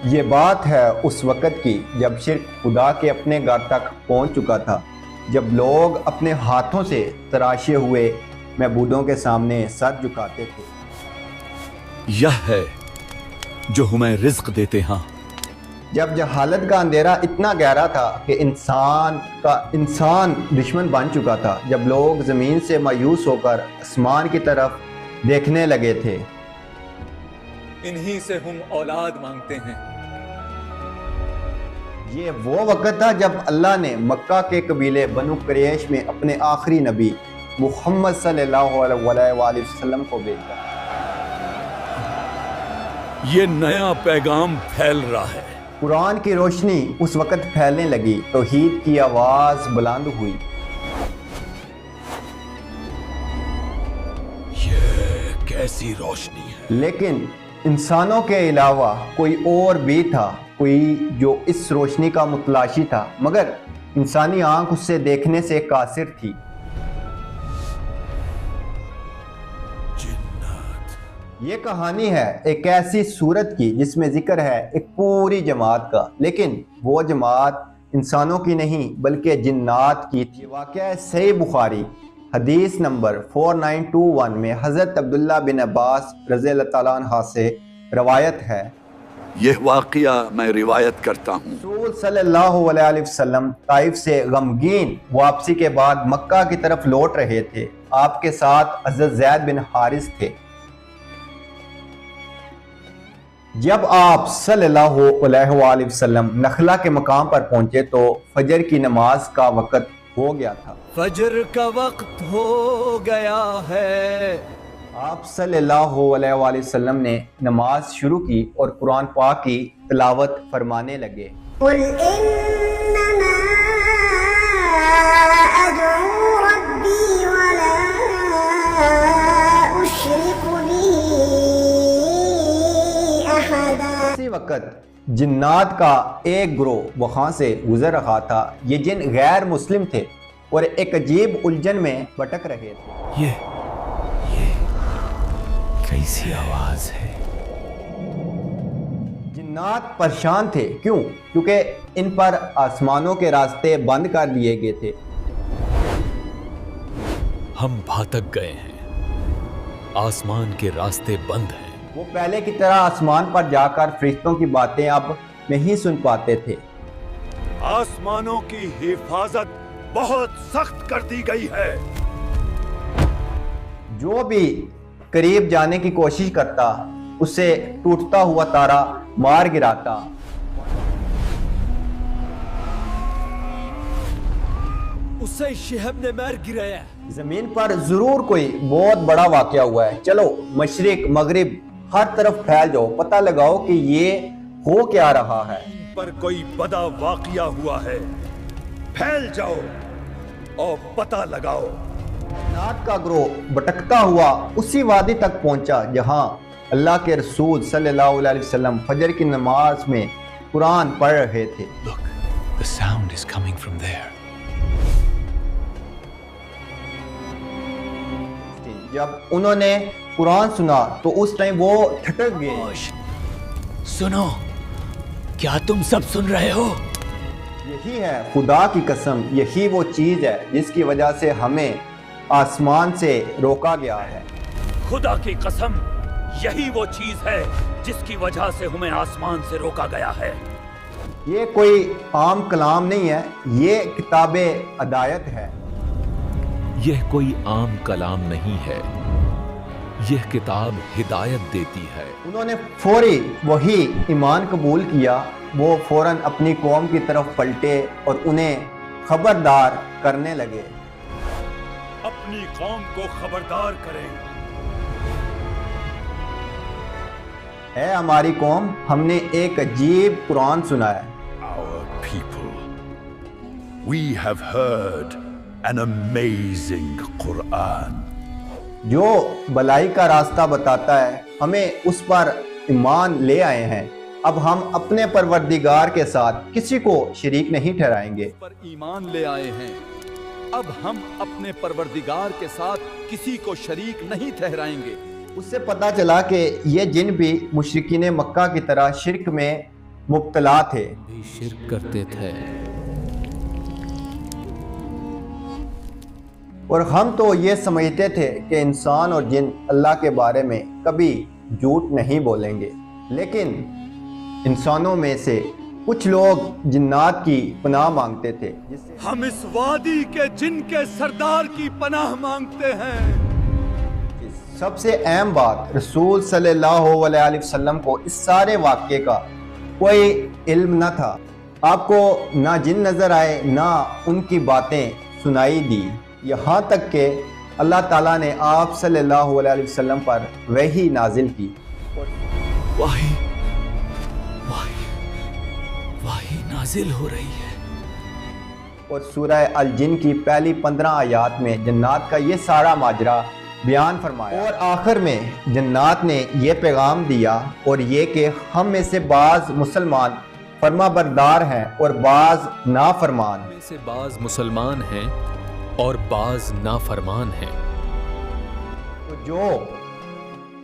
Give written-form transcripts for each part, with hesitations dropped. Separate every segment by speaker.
Speaker 1: یہ بات ہے اس وقت کی جب شرک خدا کے اپنے گھر تک پہنچ چکا تھا، جب لوگ اپنے ہاتھوں سے تراشے ہوئے معبودوں کے سامنے سر جھکاتے تھے۔
Speaker 2: یہ ہے جو ہمیں رزق دیتے ہیں،
Speaker 1: جب جہالت کا اندھیرا اتنا گہرا تھا کہ انسان دشمن بن چکا تھا، جب لوگ زمین سے مایوس ہو کر آسمان کی طرف دیکھنے لگے تھے۔
Speaker 3: انہی سے ہم اولاد مانگتے ہیں۔
Speaker 1: یہ وہ وقت تھا جب اللہ نے مکہ کے قبیلے بنو قریش میں اپنے آخری نبی محمد صلی اللہ علیہ وآلہ وسلم کو بھیجا۔
Speaker 2: یہ نیا پیغام پھیل رہا ہے۔
Speaker 1: قرآن کی روشنی اس وقت پھیلنے لگی، توحید کی آواز بلند ہوئی۔
Speaker 2: یہ کیسی روشنی ہے؟
Speaker 1: لیکن انسانوں کے علاوہ کوئی اور بھی تھا، کوئی جو اس روشنی کا متلاشی تھا، مگر انسانی آنکھ اس سے دیکھنے سے قاصر تھی۔ یہ کہانی ہے ایک ایسی صورت کی جس میں ذکر ہے ایک پوری جماعت کا، لیکن وہ جماعت انسانوں کی نہیں بلکہ جنات کی تھی۔ واقعہ صحیح بخاری حدیث نمبر 4921 میں حضرت عبداللہ بن عباس رضی اللہ تعالیٰ عنہ سے روایت ہے۔
Speaker 2: یہ واقعہ میں روایت کرتا ہوں۔
Speaker 1: رسول صلی اللہ علیہ وسلم طائف سے غمگین واپسی کے بعد مکہ کی طرف لوٹ رہے تھے۔ آپ کے ساتھ حضرت زید بن حارث تھے۔ جب آپ صلی اللہ علیہ وآلہ وسلم نخلا کے مقام پر پہنچے تو فجر کی نماز کا وقت ہو گیا تھا۔
Speaker 3: فجر کا وقت ہو گیا ہے۔
Speaker 1: آپ صلی اللہ علیہ وآلہ وسلم نے نماز شروع کی اور قرآن پاک کی تلاوت فرمانے لگے۔
Speaker 4: قل انما ادعو ربی ولا اشرک به احدا۔
Speaker 1: اسی وقت جنات کا ایک گروہ وہاں سے گزر رہا تھا۔ یہ جن غیر مسلم تھے اور ایک عجیب الجھن میں بھٹک رہے تھے۔
Speaker 3: یہ کیسی آواز ہے؟
Speaker 1: جنات پریشان تھے، کیوں؟ کیونکہ ان پر آسمانوں کے راستے بند کر دیے گئے تھے۔
Speaker 2: ہم بھاتک گئے ہیں، آسمان کے راستے بند ہیں۔
Speaker 1: وہ پہلے کی طرح آسمان پر جا کر فرشتوں کی باتیں اب نہیں سن پاتے تھے۔
Speaker 2: آسمانوں کی حفاظت بہت سخت کر دی گئی ہے۔
Speaker 1: جو بھی قریب جانے کی کوشش کرتا اسے ٹوٹتا ہوا تارا مار گراتا۔
Speaker 3: اسے شہب نے مار گرایا۔
Speaker 1: زمین پر ضرور کوئی بہت بڑا واقعہ ہوا ہے، چلو مشرق مغرب ہر طرف پھیل جاؤ، پتہ لگاؤ کہ یہ ہو کیا رہا ہے۔
Speaker 2: پر کوئی بڑا واقعہ ہوا ہے، پھیل جاؤ اور پتہ لگاؤ۔
Speaker 1: جنات کا گروہ بھٹکتا ہوا اسی وادی تک پہنچا جہاں اللہ کے رسول صلی اللہ علیہ وسلم فجر کی نماز میں قرآن پڑھ رہے تھے۔
Speaker 3: Look, the sound is coming from there.
Speaker 1: جب انہوں نے قرآن سنا تو اس ٹائم وہ ٹھٹک گئے۔
Speaker 3: سنو، کیا تم سب سن رہے ہو؟
Speaker 1: یہی ہے خدا کی قسم، یہی وہ چیز ہے جس کی وجہ سے ہمیں آسمان سے روکا گیا ہے۔
Speaker 2: خدا کی قسم، یہی وہ چیز ہے جس کی وجہ سے ہمیں آسمان سے روکا گیا ہے۔
Speaker 1: یہ کوئی عام کلام نہیں ہے، یہ کتاب ہدایت ہے۔
Speaker 5: یہ کوئی عام کلام نہیں ہے، یہ کتاب ہدایت دیتی ہے۔
Speaker 1: انہوں نے فوری وہی ایمان قبول کیا، وہ فوراً اپنی قوم کی طرف پلٹے اور انہیں خبردار کرنے لگے۔
Speaker 2: اپنی قوم کو خبردار کریں۔
Speaker 1: اے ہماری قوم، ہم نے ایک عجیب قرآن سنا ہے۔
Speaker 2: Our people, we have heard an amazing Quran.
Speaker 1: جو بلائی کا راستہ بتاتا ہے، ہمیں اس پر ایمان لے آئے ہیں۔ اب ہم اپنے پروردگار کے ساتھ کسی کو شریک نہیں ٹھہرائیں گے۔
Speaker 3: پر ایمان لے آئے ہیں، اب ہم اپنے پروردگار کے ساتھ کسی کو شریک نہیں ٹھہرائیں گے۔
Speaker 1: اس سے پتہ چلا کہ یہ جن بھی مشرکین مکہ کی طرح شرک میں مبتلا تھے۔
Speaker 5: بھی شرک کرتے تھے۔
Speaker 1: اور ہم تو یہ سمجھتے تھے کہ انسان اور جن اللہ کے بارے میں کبھی جھوٹ نہیں بولیں گے، لیکن انسانوں میں سے کچھ لوگ جنات کی پناہ مانگتے تھے، جس سے
Speaker 3: ہم اس وادی کے جن کے سردار کی پناہ مانگتے ہیں۔
Speaker 1: سب سے اہم بات، رسول صلی اللہ علیہ وسلم کو اس سارے واقعے کا کوئی علم نہ تھا۔ آپ کو نہ جن نظر آئے، نہ ان کی باتیں سنائی دی، یہاں تک کہ اللہ تعالیٰ نے آپ صلی اللہ علیہ وسلم پر وحی نازل کی۔
Speaker 5: وحی نازل ہو رہی ہے۔
Speaker 1: اور سورہ الجن کی پہلی 15 آیات میں جنات کا یہ سارا ماجرا بیان فرمایا، اور آخر میں جنات نے یہ پیغام دیا، اور یہ کہ ہم میں سے بعض مسلمان فرما بردار ہیں اور بعض نافرمان۔
Speaker 5: میں سے بعض مسلمان ہیں اور بعض نافرمان ہیں۔
Speaker 1: تو جو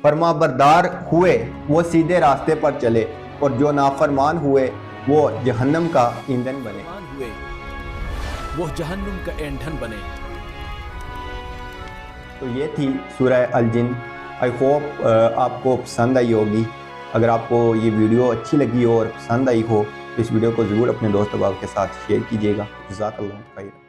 Speaker 1: فرما بردار ہوئے وہ سیدھے راستے پر چلے، اور جو نافرمان ہوئے وہ جہنم کا ایندھن بنے۔
Speaker 5: ہوئے وہ جہنم کا ایندھن بنے۔
Speaker 1: تو یہ تھی سورہ الجن۔ آئی ہوپ آپ کو پسند آئی ہوگی۔ اگر آپ کو یہ ویڈیو اچھی لگی ہو اور پسند آئی ہو تو اس ویڈیو کو ضرور اپنے دوست احباب کے ساتھ شیئر کیجیے گا۔ جزاک اللہ خیر۔